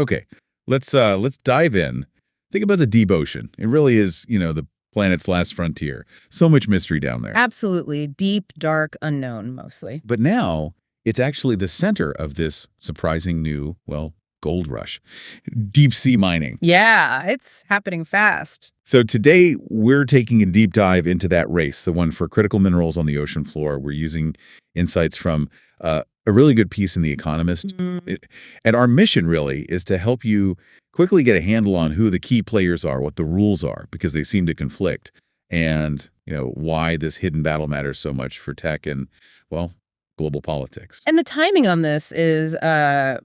Okay, let's dive in. Think about the deep ocean. It really is, the planet's last frontier. So much mystery down there. Absolutely. Deep, dark, unknown, mostly. But now it's actually the center of this surprising new, well, gold rush. Deep sea mining. Yeah, it's happening fast. So today we're taking a deep dive into that race, the one for critical minerals on the ocean floor. We're using insights from a really good piece in The Economist. And our mission really is to help you quickly get a handle on who the key players are, what the rules are, because they seem to conflict, and why this hidden battle matters so much for tech and, well, global politics. And the timing on this is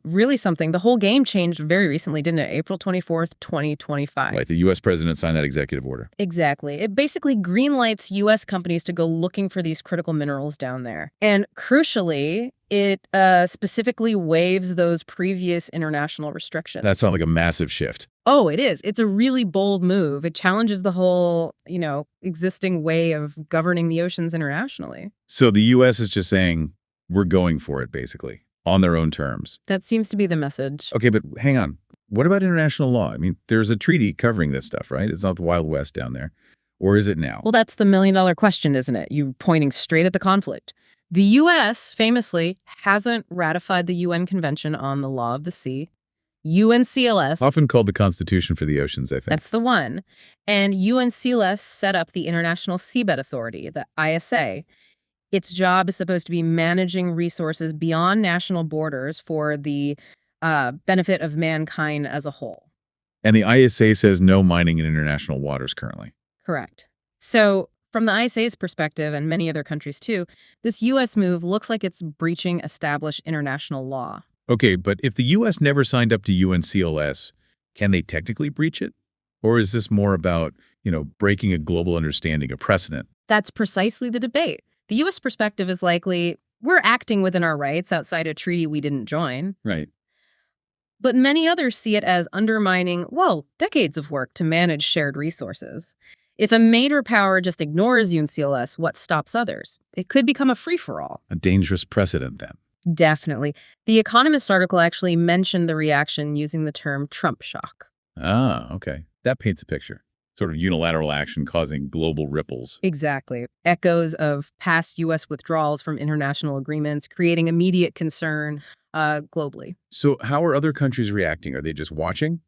really something. The whole game changed very recently, didn't it? April 24th, 2025. Right, the U.S. president signed that executive order. Exactly. It basically greenlights U.S. companies to go looking for these critical minerals down there. And crucially, it specifically waives those previous international restrictions. That sounds like a massive shift. Oh, it is. It's a really bold move. It challenges the whole, existing way of governing the oceans internationally. So the U.S. is just saying, we're going for it, basically, on their own terms. That seems to be the message. Okay, but hang on. What about international law? I mean, there's a treaty covering this stuff, right? It's not the Wild West down there. Or is it now? Well, that's the million-dollar question, isn't it? You pointing straight at the conflict. The U.S., famously, hasn't ratified the UN Convention on the Law of the Sea. UNCLOS. Often called the Constitution for the Oceans, I think. That's the one. And UNCLOS set up the International Seabed Authority, the ISA. Its job is supposed to be managing resources beyond national borders for the benefit of mankind as a whole. And the ISA says no mining in international waters currently. Correct. So from the ISA's perspective, and many other countries too, this U.S. move looks like it's breaching established international law. Okay, but if the U.S. never signed up to UNCLOS, can they technically breach it? Or is this more about, breaking a global understanding, a precedent? That's precisely the debate. The U.S. perspective is likely, we're acting within our rights outside a treaty we didn't join. Right. But many others see it as undermining, decades of work to manage shared resources. If a major power just ignores UNCLOS, what stops others? It could become a free-for-all. A dangerous precedent, then. Definitely. The Economist article actually mentioned the reaction using the term Trump shock. Ah, okay. That paints a picture. Sort of unilateral action causing global ripples. Exactly. Echoes of past U.S. withdrawals from international agreements, creating immediate concern globally. So how are other countries reacting? Are they just watching?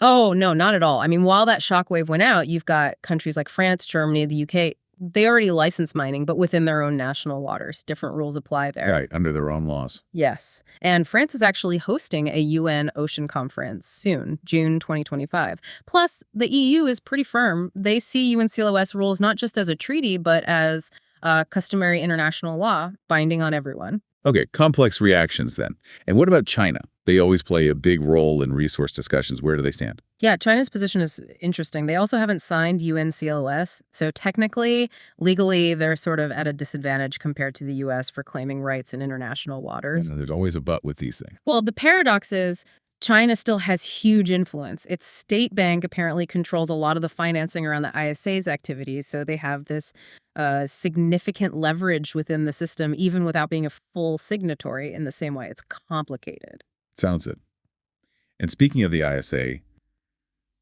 Oh, no, not at all. I mean, while that shockwave went out, you've got countries like France, Germany, the UK. They already license mining, but within their own national waters. Different rules apply there. Right, under their own laws. Yes. And France is actually hosting a UN ocean conference soon, June 2025. Plus, the EU is pretty firm. They see UNCLOS rules not just as a treaty, but as customary international law binding on everyone. Okay, complex reactions then. And what about China? They always play a big role in resource discussions. Where do they stand? Yeah, China's position is interesting. They also haven't signed UNCLOS, so technically, legally, they're sort of at a disadvantage compared to the U.S. for claiming rights in international waters. There's always a but with these things. Well, the paradox is China still has huge influence. Its state bank apparently controls a lot of the financing around the ISA's activities, so they have this significant leverage within the system, even without being a full signatory in the same way. It's complicated. Sounds it. And speaking of the ISA,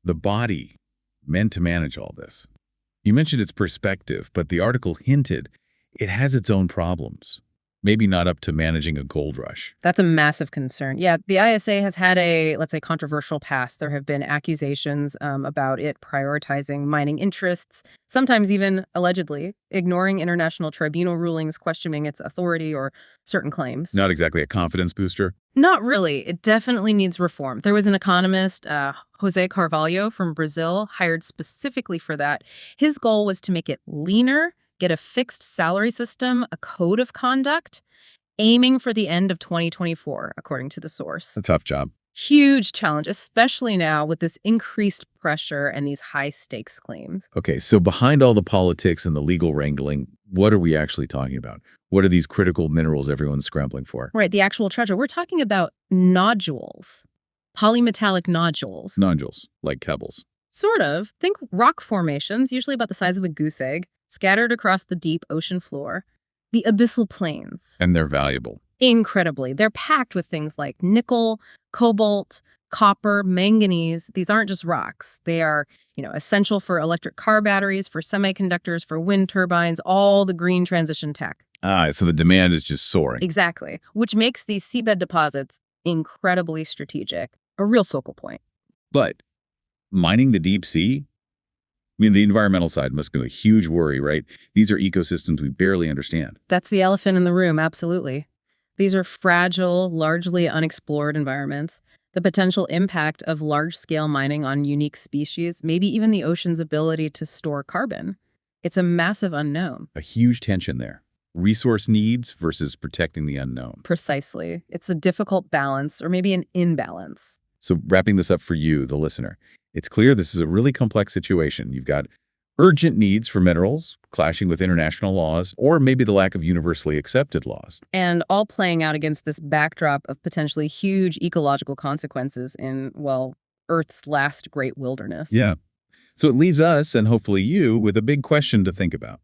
the body meant to manage all this. You mentioned its perspective, but the article hinted it has its own problems. Maybe not up to managing a gold rush. That's a massive concern. Yeah, the ISA has had a, let's say, controversial past. There have been accusations about it prioritizing mining interests, sometimes even, allegedly, ignoring international tribunal rulings, questioning its authority or certain claims. Not exactly a confidence booster. Not really. It definitely needs reform. There was an economist, Jose Carvalho from Brazil, hired specifically for that. His goal was to make it leaner, get a fixed salary system, a code of conduct, aiming for the end of 2024, according to the source. A tough job. Huge challenge, especially now with this increased pressure and these high-stakes claims. Okay, so behind all the politics and the legal wrangling, what are we actually talking about? What are these critical minerals everyone's scrambling for? Right, the actual treasure. We're talking about nodules, polymetallic nodules. Nodules, like pebbles. Sort of. Think rock formations, usually about the size of a goose egg, scattered across the deep ocean floor. The abyssal plains. And they're valuable. Incredibly. They're packed with things like nickel, cobalt, Copper, manganese, these aren't just rocks. They are, essential for electric car batteries, for semiconductors, for wind turbines, all the green transition tech. So the demand is just soaring. Exactly, which makes these seabed deposits incredibly strategic, a real focal point. But mining the deep sea? I mean, the environmental side must be a huge worry, right? These are ecosystems we barely understand. That's the elephant in the room, absolutely. These are fragile, largely unexplored environments. The potential impact of large-scale mining on unique species, maybe even the ocean's ability to store carbon. It's a massive unknown. A huge tension there. Resource needs versus protecting the unknown. Precisely. It's a difficult balance, or maybe an imbalance. So wrapping this up for you, the listener, it's clear this is a really complex situation. You've got urgent needs for minerals clashing with international laws, or maybe the lack of universally accepted laws. And all playing out against this backdrop of potentially huge ecological consequences in, well, Earth's last great wilderness. Yeah. So it leaves us, and hopefully you, with a big question to think about.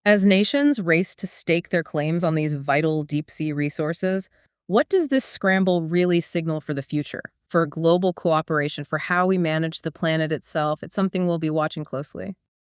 As nations race to stake their claims on these vital deep-sea resources, what does this scramble really signal for the future? For global cooperation, for how we manage the planet itself? It's something we'll be watching closely.